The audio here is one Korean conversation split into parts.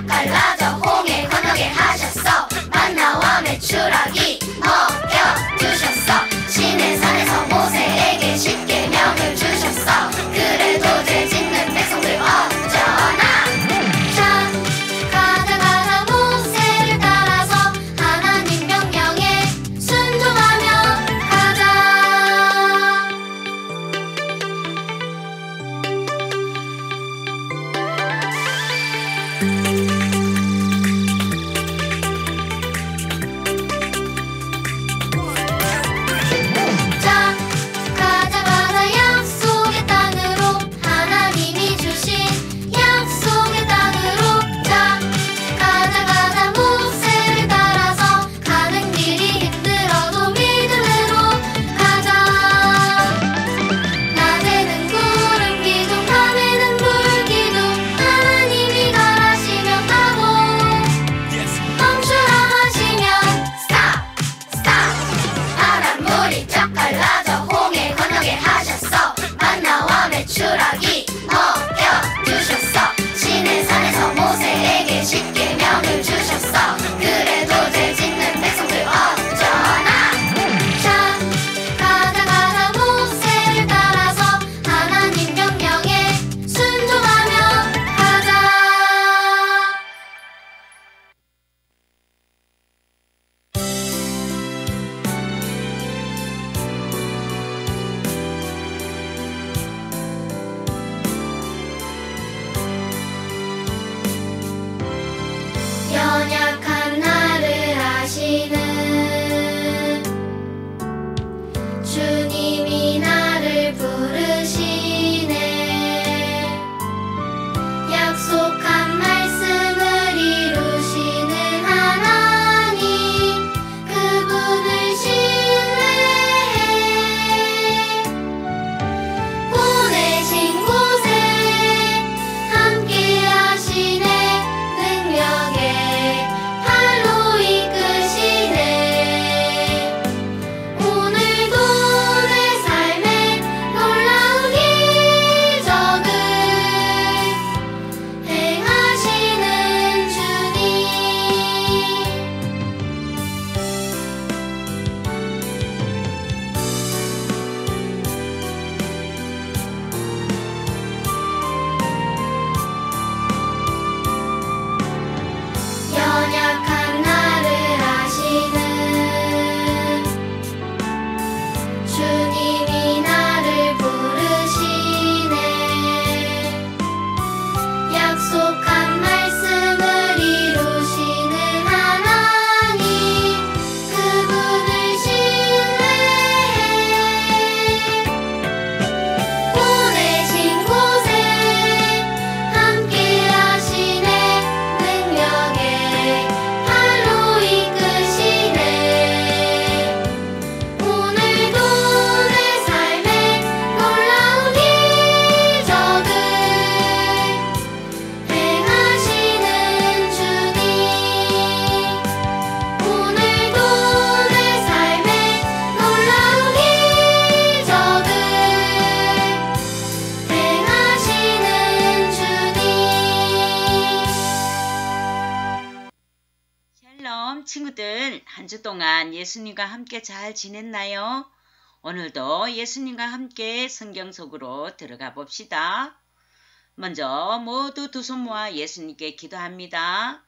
젓갈라져 홍해 건너게 하셨어. 만나와 메추라기 먹여주셨어. 시내산에서 모세에게 십계명을 주셨어. 그래도 죄 짓는 백성들 어쩌나. 자 가자 가자 모세를 따라서 하나님 명령에 순종하며 가자. 자 가자 가자 약속의 땅으로 하나님이 주신 약속의 땅으로. 자 가자 가자 모세를 따라서 가는 길이 힘들어도 믿음으로 가자. 낮에는 구름 기둥 밤에는 불 기둥 하나님이 가라시면 가고 멈추라 하시면 스탑 바닷물이 젓갈라져 홍해 건너게 하셨어. 만나와 메추라기 먹여주셨어. 시내산에서 모세에게 십계명을 주셨어. 그래도 죄 짓는 백성들 어쩌나. 자 가자 가자 모세를 따라서 하나님 명령에 순종하며 가자. 연약한 나를 아시는 주님이 나를 부르시네. 약속한 말씀을 이루시는 하나님 그분을 신뢰해. 보내신 곳에 함께 하시네. 능력에 팔로 이끄시네. 오늘도 내 삶에 놀라운 기적을 행하시는 주님. 연약한 나를 아시는 주님이 나를 부르시네. 약속한 말씀을 이루시는 하나님 그분을 신뢰해. 보내신 곳에 함께 하시네. 능력에 팔로 이끄시네. 오늘도 내 삶에 놀라운 기적을 행하시는 주님. 오늘도 내 삶에 놀라운 기적을 행하시는 주님. 샬롬 친구들, 한 주 동안 예수님과 함께 잘 지냈나요? 오늘도 예수님과 함께 성경 속으로 들어가 봅시다. 먼저 모두 두 손 모아 예수님께 기도합니다.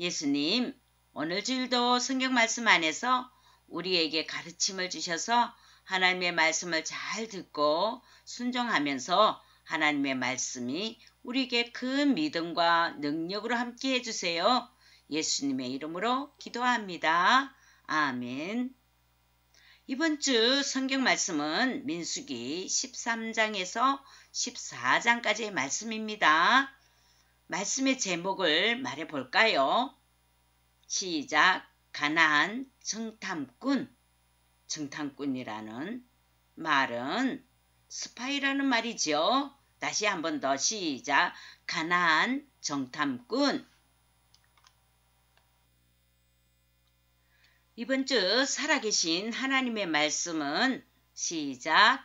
예수님, 오늘 주일도 성경 말씀 안에서 우리에게 가르침을 주셔서 하나님의 말씀을 잘 듣고 순종하면서 하나님의 말씀이 우리에게 큰 믿음과 능력으로 함께 해주세요. 예수님의 이름으로 기도합니다. 아멘. 이번 주 성경 말씀은 민수기 13장에서 14장까지의 말씀입니다. 말씀의 제목을 말해 볼까요? 시작. 가나안 정탐꾼. 정탐꾼이라는 말은 스파이라는 말이죠. 다시 한 번 더 시작. 가나안 정탐꾼. 이번 주 살아계신 하나님의 말씀은 시작.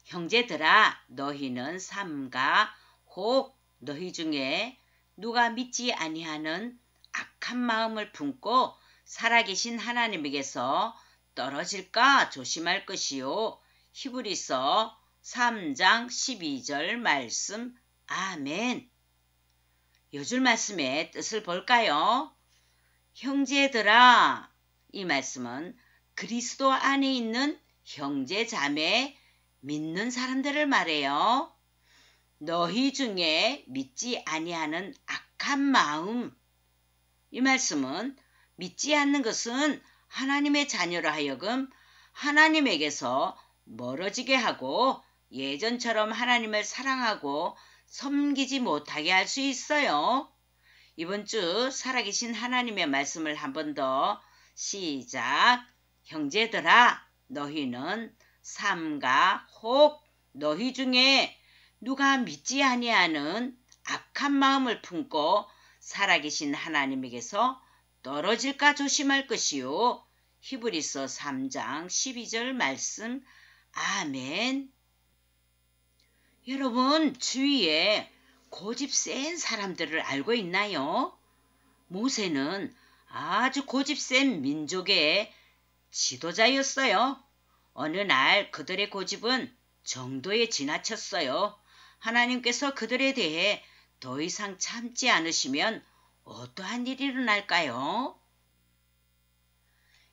형제들아 너희는 삼가 혹 너희 중에 누가 믿지 아니하는 악한 마음을 품고 살아계신 하나님에게서 떨어질까 조심할 것이요. 히브리서 3장 12절 말씀. 아멘. 요줄 말씀의 뜻을 볼까요? 형제들아, 이 말씀은 그리스도 안에 있는 형제 자매 믿는 사람들을 말해요. 너희 중에 믿지 아니하는 악한 마음. 이 말씀은 믿지 않는 것은 하나님의 자녀로 하여금 하나님에게서 멀어지게 하고 예전처럼 하나님을 사랑하고 섬기지 못하게 할 수 있어요. 이번 주 살아계신 하나님의 말씀을 한 번 더 시작. 형제들아, 너희는 삼가 혹 너희 중에 누가 믿지 아니하는 악한 마음을 품고 살아계신 하나님에게서 떨어질까 조심할 것이요. 히브리서 3장 12절 말씀. 아멘. 여러분, 주위에 고집 센 사람들을 알고 있나요? 모세는 아주 고집 센 민족의 지도자였어요. 어느 날 그들의 고집은 정도에 지나쳤어요. 하나님께서 그들에 대해 더 이상 참지 않으시면 어떠한 일이 일어날까요?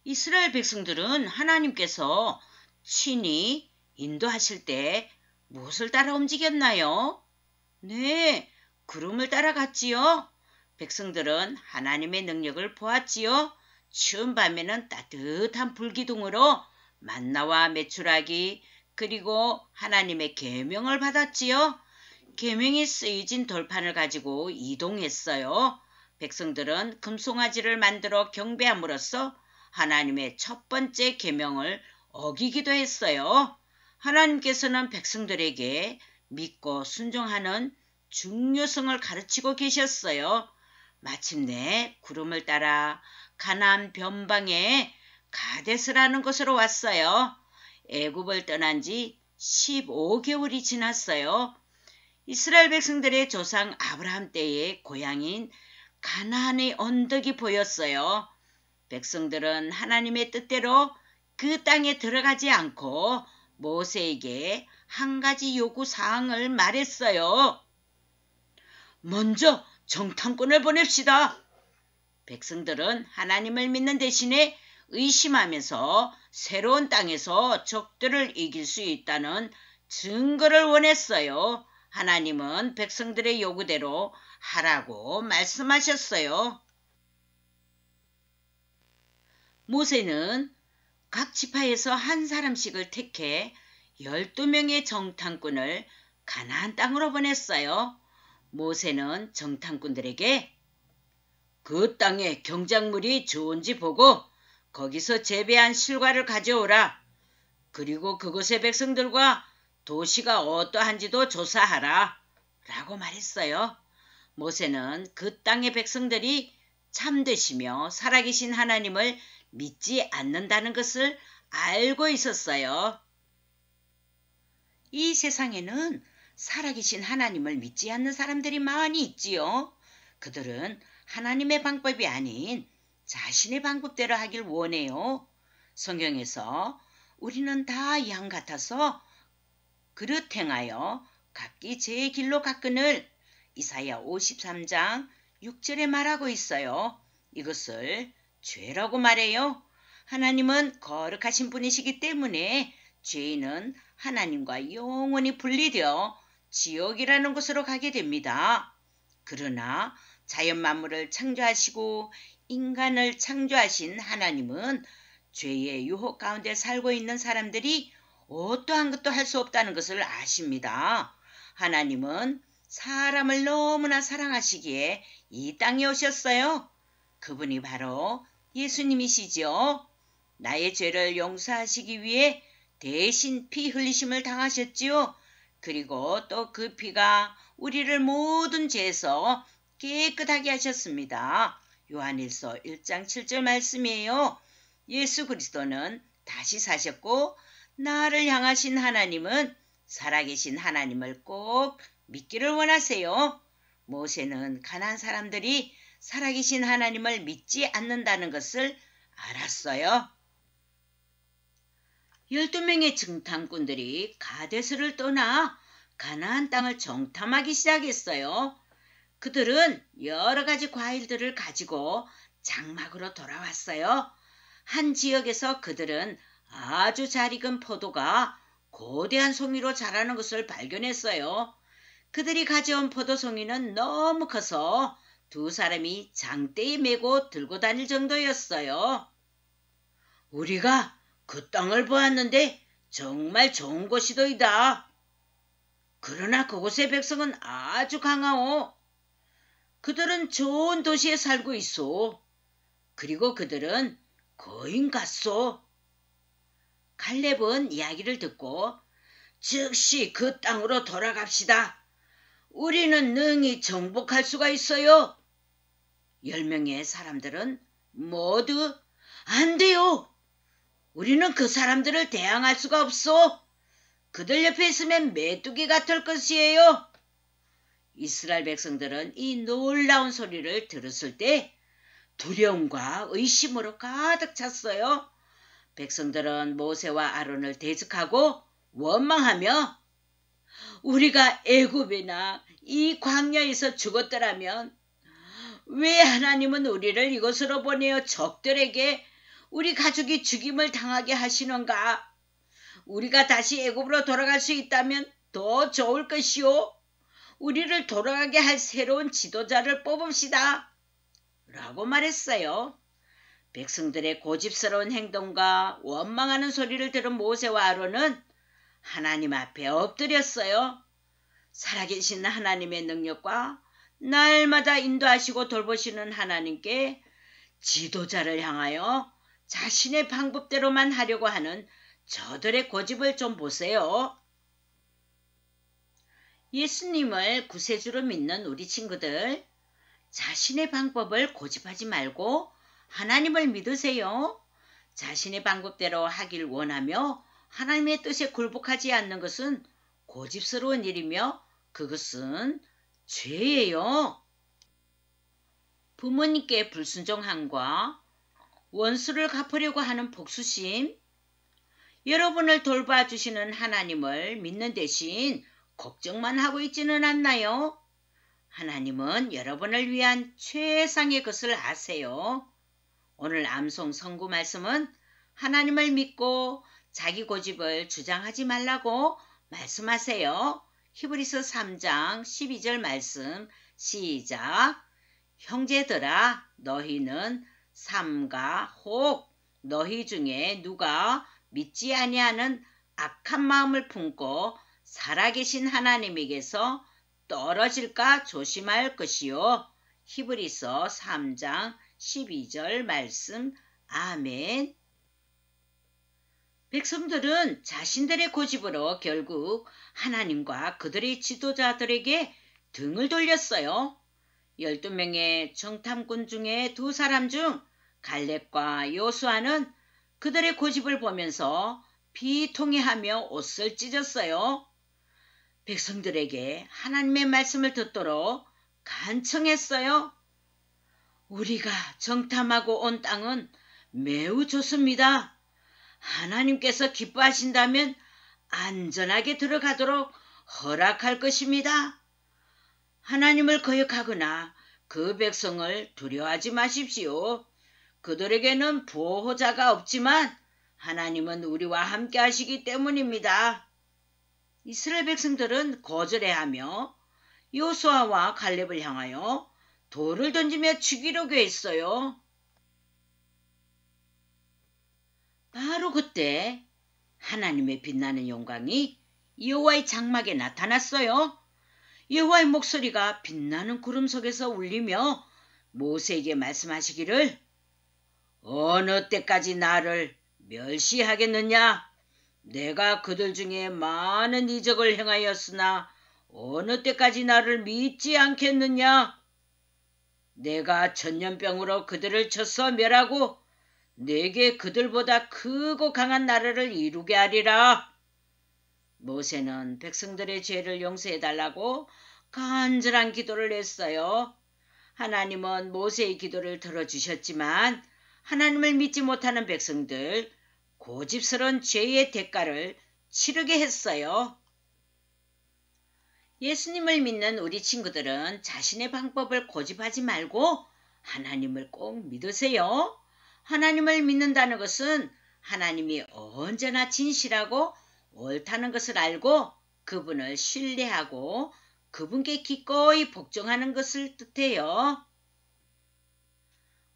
이스라엘 백성들은 하나님께서 친히 인도하실 때 무엇을 따라 움직였나요? 네, 구름을 따라갔지요. 백성들은 하나님의 능력을 보았지요. 추운 밤에는 따뜻한 불기둥으로 만나와 메추라기 그리고 하나님의 계명을 받았지요. 계명이 쓰여진 돌판을 가지고 이동했어요. 백성들은 금송아지를 만들어 경배함으로써 하나님의 첫 번째 계명을 어기기도 했어요. 하나님께서는 백성들에게 믿고 순종하는 중요성을 가르치고 계셨어요. 마침내 구름을 따라 가나안 변방에 가데스라는 곳으로 왔어요. 애굽을 떠난 지 15개월이 지났어요. 이스라엘 백성들의 조상 아브라함 때의 고향인 가나안의 언덕이 보였어요. 백성들은 하나님의 뜻대로 그 땅에 들어가지 않고 모세에게 한 가지 요구 사항을 말했어요. 먼저 정탐꾼을 보냅시다. 백성들은 하나님을 믿는 대신에 의심하면서 새로운 땅에서 적들을 이길 수 있다는 증거를 원했어요. 하나님은 백성들의 요구대로 하라고 말씀하셨어요. 모세는 각 지파에서 한 사람씩을 택해 12명의 정탐꾼을 가나안 땅으로 보냈어요. 모세는 정탐꾼들에게 그 땅에 경작물이 좋은지 보고 거기서 재배한 실과를 가져오라. 그리고 그곳의 백성들과 도시가 어떠한지도 조사하라. 라고 말했어요. 모세는 그 땅의 백성들이 참되시며 살아계신 하나님을 믿지 않는다는 것을 알고 있었어요. 이 세상에는 살아계신 하나님을 믿지 않는 사람들이 많이 있지요. 그들은 하나님의 방법이 아닌 자신의 방법대로 하길 원해요. 성경에서 우리는 다 양 같아서 그릇 행하여 각기 제 길로 가거늘 이사야 53장 6절에 말하고 있어요. 이것을 죄라고 말해요. 하나님은 거룩하신 분이시기 때문에 죄인은 하나님과 영원히 분리되어 지옥이라는 곳으로 가게 됩니다. 그러나 자연 만물을 창조하시고 인간을 창조하신 하나님은 죄의 유혹 가운데 살고 있는 사람들이 어떠한 것도 할 수 없다는 것을 아십니다. 하나님은 사람을 너무나 사랑하시기에 이 땅에 오셨어요. 그분이 바로 예수님이시죠. 나의 죄를 용서하시기 위해 대신 피 흘리심을 당하셨지요. 그리고 또 그 피가 우리를 모든 죄에서 깨끗하게 하셨습니다. 요한일서 1장 7절 말씀이에요. 예수 그리스도는 다시 사셨고 나를 향하신 하나님은 살아계신 하나님을 꼭 믿기를 원하세요. 모세는 가나안 사람들이 살아계신 하나님을 믿지 않는다는 것을 알았어요. 12명의 정탐꾼들이 가데스를 떠나 가나안 땅을 정탐하기 시작했어요. 그들은 여러 가지 과일들을 가지고 장막으로 돌아왔어요. 한 지역에서 그들은 아주 잘 익은 포도가 거대한 송이로 자라는 것을 발견했어요. 그들이 가져온 포도송이는 너무 커서 두 사람이 장대에 메고 들고 다닐 정도였어요. 우리가 그 땅을 보았는데 정말 좋은 곳이더이다. 그러나 그곳의 백성은 아주 강하오. 그들은 좋은 도시에 살고 있어. 그리고 그들은 거인 같소. 갈렙은 이야기를 듣고 즉시 그 땅으로 돌아갑시다. 우리는 능히 정복할 수가 있어요. 10명의 사람들은 모두 안 돼요. 우리는 그 사람들을 대항할 수가 없어. 그들 옆에 있으면 메뚜기 같을 것이에요. 이스라엘 백성들은 이 놀라운 소리를 들었을 때 두려움과 의심으로 가득 찼어요. 백성들은 모세와 아론을 대적하고 원망하며 우리가 애굽이나 이 광야에서 죽었더라면 왜 하나님은 우리를 이곳으로 보내어 적들에게 우리 가족이 죽임을 당하게 하시는가? 우리가 다시 애굽으로 돌아갈 수 있다면 더 좋을 것이요. 우리를 돌아가게 할 새로운 지도자를 뽑읍시다. 라고 말했어요. 백성들의 고집스러운 행동과 원망하는 소리를 들은 모세와 아론은 하나님 앞에 엎드렸어요. 살아계신 하나님의 능력과 날마다 인도하시고 돌보시는 하나님께 지도자를 향하여 자신의 방법대로만 하려고 하는 저들의 고집을 좀 보세요. 예수님을 구세주로 믿는 우리 친구들, 자신의 방법을 고집하지 말고 하나님을 믿으세요. 자신의 방법대로 하길 원하며 하나님의 뜻에 굴복하지 않는 것은 고집스러운 일이며 그것은 죄예요. 부모님께 불순종함과 원수를 갚으려고 하는 복수심, 여러분을 돌봐주시는 하나님을 믿는 대신 걱정만 하고 있지는 않나요? 하나님은 여러분을 위한 최상의 것을 아세요. 오늘 암송 선구 말씀은 하나님을 믿고 자기 고집을 주장하지 말라고 말씀하세요. 히브리서 3장 12절 말씀 시작. 형제들아 너희는 삼가 혹 너희 중에 누가 믿지 아니하는 악한 마음을 품고 살아계신 하나님에게서 떨어질까 조심할 것이요. 히브리서 3장 12절 말씀 아멘. 백성들은 자신들의 고집으로 결국 하나님과 그들의 지도자들에게 등을 돌렸어요. 12명의 정탐꾼 중에 두 사람 중 갈렙과 요수아는 그들의 고집을 보면서 비통해하며 옷을 찢었어요. 백성들에게 하나님의 말씀을 듣도록 간청했어요. 우리가 정탐하고 온 땅은 매우 좋습니다. 하나님께서 기뻐하신다면 안전하게 들어가도록 허락할 것입니다. 하나님을 거역하거나 그 백성을 두려워하지 마십시오. 그들에게는 보호자가 없지만 하나님은 우리와 함께 하시기 때문입니다. 이스라엘 백성들은 거절해하며 요수아와 갈렙을 향하여 돌을 던지며 죽이려고 했어요. 바로 그때 하나님의 빛나는 영광이 여호와의 장막에 나타났어요. 여호와의 목소리가 빛나는 구름 속에서 울리며 모세에게 말씀하시기를 어느 때까지 나를 멸시하겠느냐? 내가 그들 중에 많은 이적을 행하였으나 어느 때까지 나를 믿지 않겠느냐? 내가 전염병으로 그들을 쳐서 멸하고 내게 그들보다 크고 강한 나라를 이루게 하리라. 모세는 백성들의 죄를 용서해달라고 간절한 기도를 했어요. 하나님은 모세의 기도를 들어주셨지만 하나님을 믿지 못하는 백성들, 고집스러운 죄의 대가를 치르게 했어요. 예수님을 믿는 우리 친구들은 자신의 방법을 고집하지 말고 하나님을 꼭 믿으세요. 하나님을 믿는다는 것은 하나님이 언제나 진실하고 옳다는 것을 알고 그분을 신뢰하고 그분께 기꺼이 복종하는 것을 뜻해요.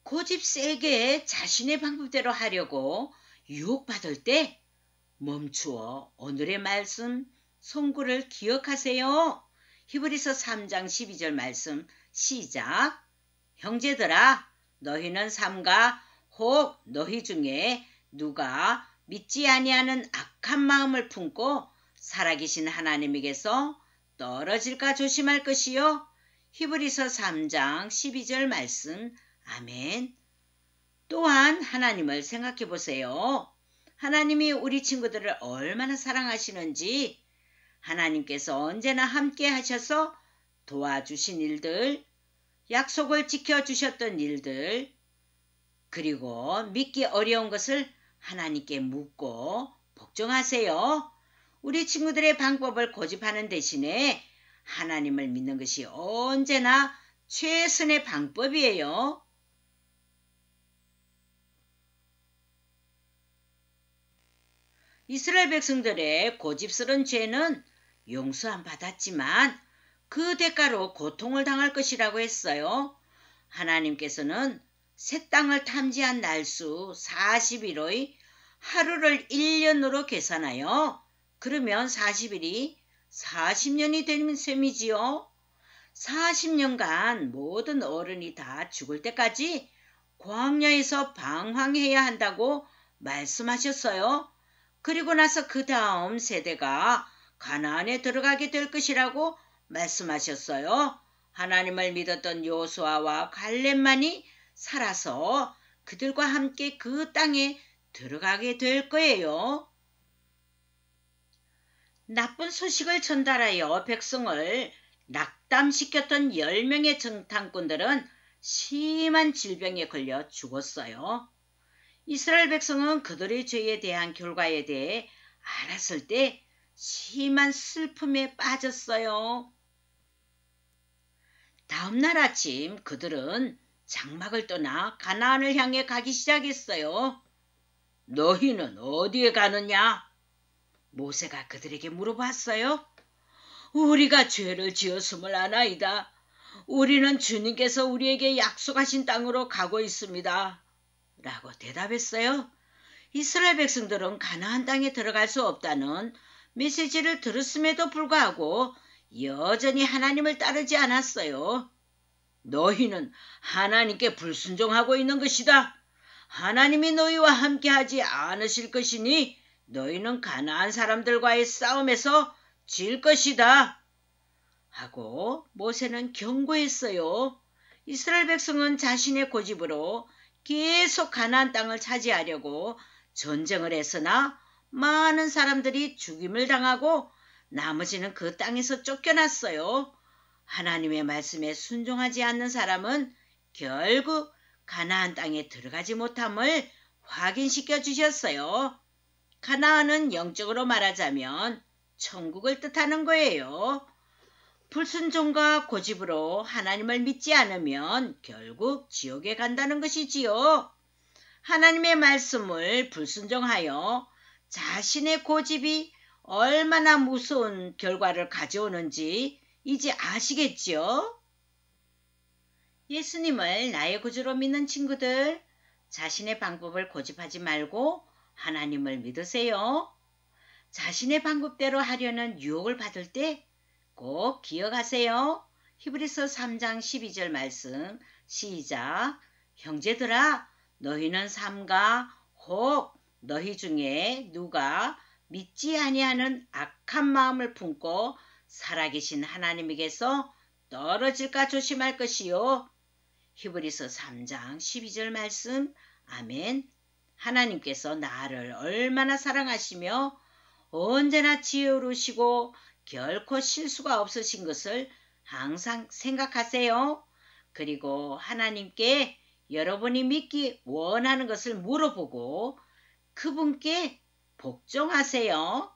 고집 세게 자신의 방법대로 하려고 유혹받을 때 멈추어 오늘의 말씀 송구를 기억하세요. 히브리서 3장 12절 말씀 시작. 형제들아, 너희는 삼가 혹 너희 중에 누가 믿지 아니하는 악한 마음을 품고 살아계신 하나님에게서 떨어질까 조심할 것이요. 히브리서 3장 12절 말씀 아멘. 또한 하나님을 생각해 보세요. 하나님이 우리 친구들을 얼마나 사랑하시는지, 하나님께서 언제나 함께 하셔서 도와주신 일들, 약속을 지켜주셨던 일들, 그리고 믿기 어려운 것을 하나님께 묻고 복종하세요. 우리 친구들의 방법을 고집하는 대신에 하나님을 믿는 것이 언제나 최선의 방법이에요. 이스라엘 백성들의 고집스러운 죄는 용서 안 받았지만 그 대가로 고통을 당할 것이라고 했어요. 하나님께서는 새 땅을 탐지한 날수 40일의 하루를 1년으로 계산하여 그러면 40일이 40년이 되는 셈이지요. 40년간 모든 어른이 다 죽을 때까지 광야에서 방황해야 한다고 말씀하셨어요. 그리고 나서 그 다음 세대가 가나안에 들어가게 될 것이라고 말씀하셨어요. 하나님을 믿었던 요수아와 갈렙만이 살아서 그들과 함께 그 땅에 들어가게 될 거예요. 나쁜 소식을 전달하여 백성을 낙담시켰던 10명의 정탐꾼들은 심한 질병에 걸려 죽었어요. 이스라엘 백성은 그들의 죄에 대한 결과에 대해 알았을 때 심한 슬픔에 빠졌어요. 다음날 아침 그들은 장막을 떠나 가나안을 향해 가기 시작했어요. 너희는 어디에 가느냐? 모세가 그들에게 물어봤어요. 우리가 죄를 지었음을 아나이다. 우리는 주님께서 우리에게 약속하신 땅으로 가고 있습니다. 라고 대답했어요. 이스라엘 백성들은 가나안 땅에 들어갈 수 없다는 메시지를 들었음에도 불구하고 여전히 하나님을 따르지 않았어요. 너희는 하나님께 불순종하고 있는 것이다. 하나님이 너희와 함께하지 않으실 것이니 너희는 가나안 사람들과의 싸움에서 질 것이다. 하고 모세는 경고했어요. 이스라엘 백성은 자신의 고집으로 계속 가나안 땅을 차지하려고 전쟁을 했으나 많은 사람들이 죽임을 당하고 나머지는 그 땅에서 쫓겨났어요. 하나님의 말씀에 순종하지 않는 사람은 결국 가나안 땅에 들어가지 못함을 확인시켜 주셨어요. 가나안은 영적으로 말하자면 천국을 뜻하는 거예요. 불순종과 고집으로 하나님을 믿지 않으면 결국 지옥에 간다는 것이지요. 하나님의 말씀을 불순종하여 자신의 고집이 얼마나 무서운 결과를 가져오는지 이제 아시겠죠? 예수님을 나의 구주로 믿는 친구들, 자신의 방법을 고집하지 말고 하나님을 믿으세요. 자신의 방법대로 하려는 유혹을 받을 때 꼭 기억하세요. 히브리서 3장 12절 말씀 시작. 형제들아, 너희는 삼가 혹 너희 중에 누가 믿지 아니하는 악한 마음을 품고 살아계신 하나님에게서 떨어질까 조심할 것이요. 히브리서 3장 12절 말씀 아멘. 하나님께서 나를 얼마나 사랑하시며 언제나 지혜로우시고 결코 실수가 없으신 것을 항상 생각하세요. 그리고 하나님께 여러분이 믿기 원하는 것을 물어보고 그분께 복종하세요.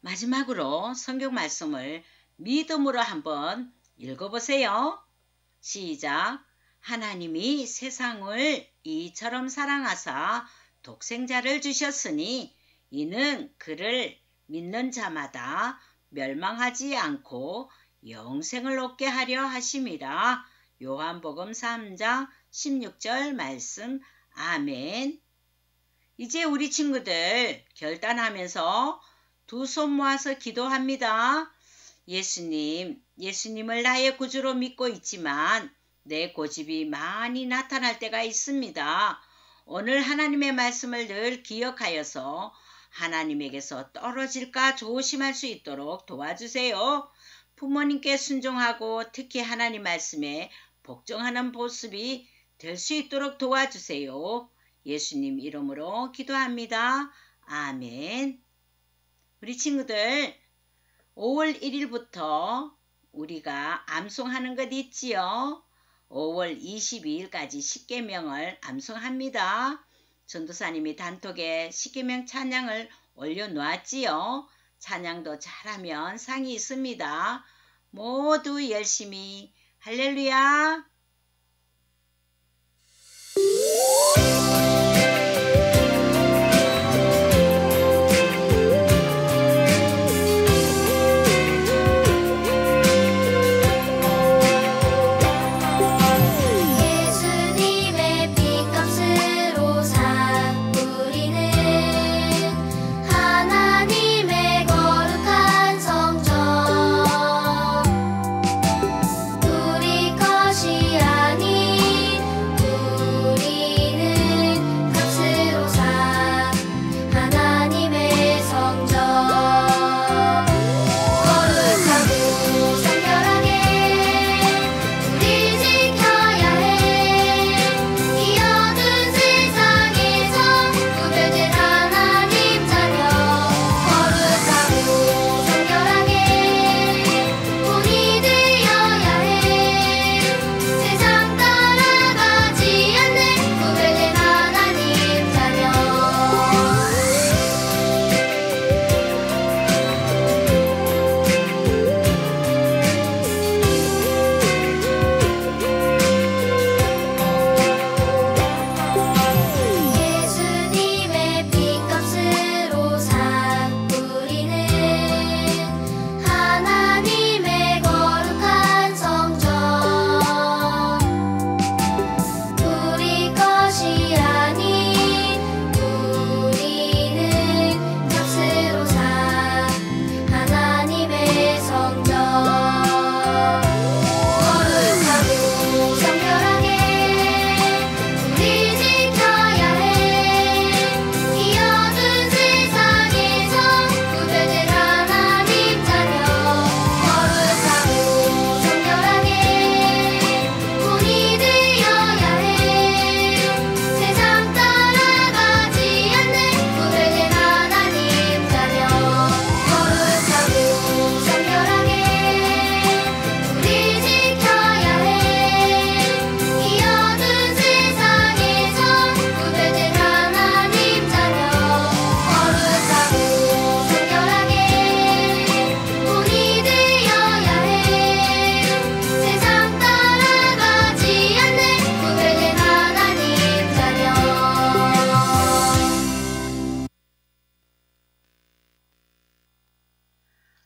마지막으로 성경 말씀을 믿음으로 한번 읽어보세요. 시작. 하나님이 세상을 이처럼 사랑하사 독생자를 주셨으니 이는 그를 믿는 자마다 멸망하지 않고 영생을 얻게 하려 하심이라. 요한복음 3장 16절 말씀. 아멘. 이제 우리 친구들 결단하면서 두 손 모아서 기도합니다. 예수님을 나의 구주로 믿고 있지만 내 고집이 많이 나타날 때가 있습니다. 오늘 하나님의 말씀을 늘 기억하여서 하나님에게서 떨어질까 조심할 수 있도록 도와주세요. 부모님께 순종하고 특히 하나님 말씀에 복종하는 모습이 될 수 있도록 도와주세요. 예수님 이름으로 기도합니다. 아멘. 우리 친구들 5월 1일부터 우리가 암송하는 것 있지요. 5월 22일까지 십계명을 암송합니다. 전도사님이 단톡에 십계명 찬양을 올려놓았지요. 찬양도 잘하면 상이 있습니다. 모두 열심히 할렐루야. 예수님의 피값으로 산 우리는 하나님의 거룩한 성전 우리 것이 아닌 우리는 값으로 산 하나님의 성전 거룩하고 성결하게 우리 지켜야 해. 이 어두운 세상에서 구별된 하나님 자녀 거룩하고 성결하게 본이 되어야 해. 세상 따라가지 않는 구별된 하나님 자녀 예수님의 피값으로 산 우리는 하나님의 거룩한 성전 우리 것이 아닌 우리는 값으로 산 하나님의 성전 거룩하고 성결하게 우리 지켜야 해. 이 어두운 세상에서 구별된 하나님 자녀 거룩하고 성결하게 본이 되어야 해. 세상 따라가지 않는 구별된 하나님 자녀 거룩하고 성결하게 우리 지켜야 해. 이 어두운 세상에서 구별된 하나님 자녀 거룩하고 성결하게 본이 되어야 해. 세상 따라가지 않는 구별된 하나님 자녀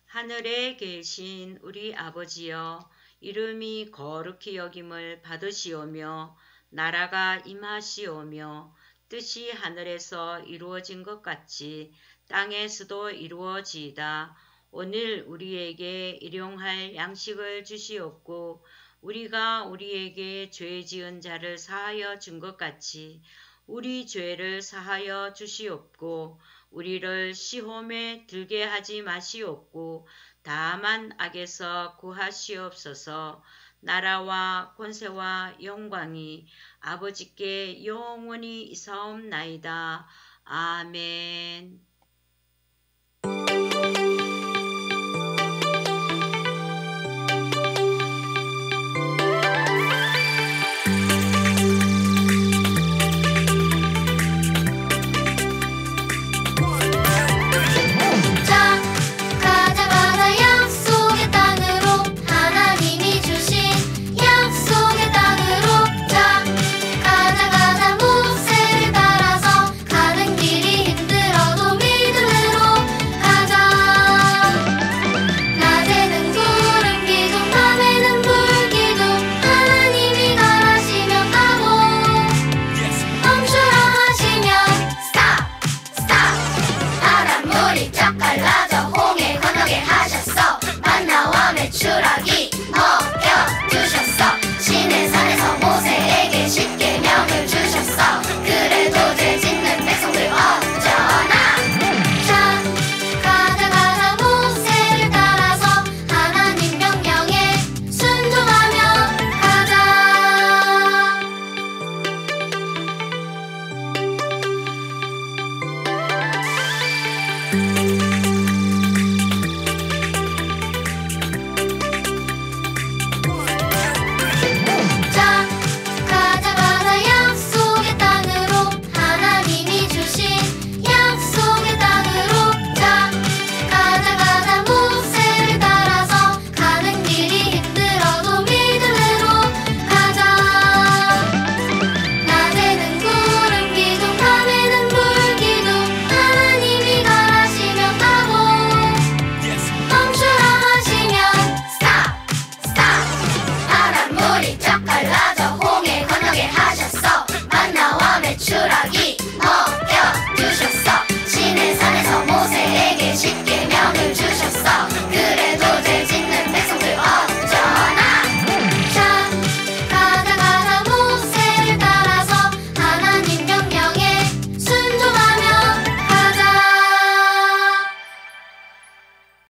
하늘에 계신 우리 아버지여, 이름이 거룩히 여김을 받으시오며 나라가 임하시오며 뜻이 하늘에서 이루어진 것 같이 땅에서도 이루어지이다. 오늘 우리에게 일용할 양식을 주시옵고 우리가 우리에게 죄 지은 자를 사하여 준 것 같이 우리 죄를 사하여 주시옵고 우리를 시험에 들게 하지 마시옵고 다만 악에서 구하시옵소서. 나라와 권세와 영광이 아버지께 영원히 있사옵나이다. 아멘.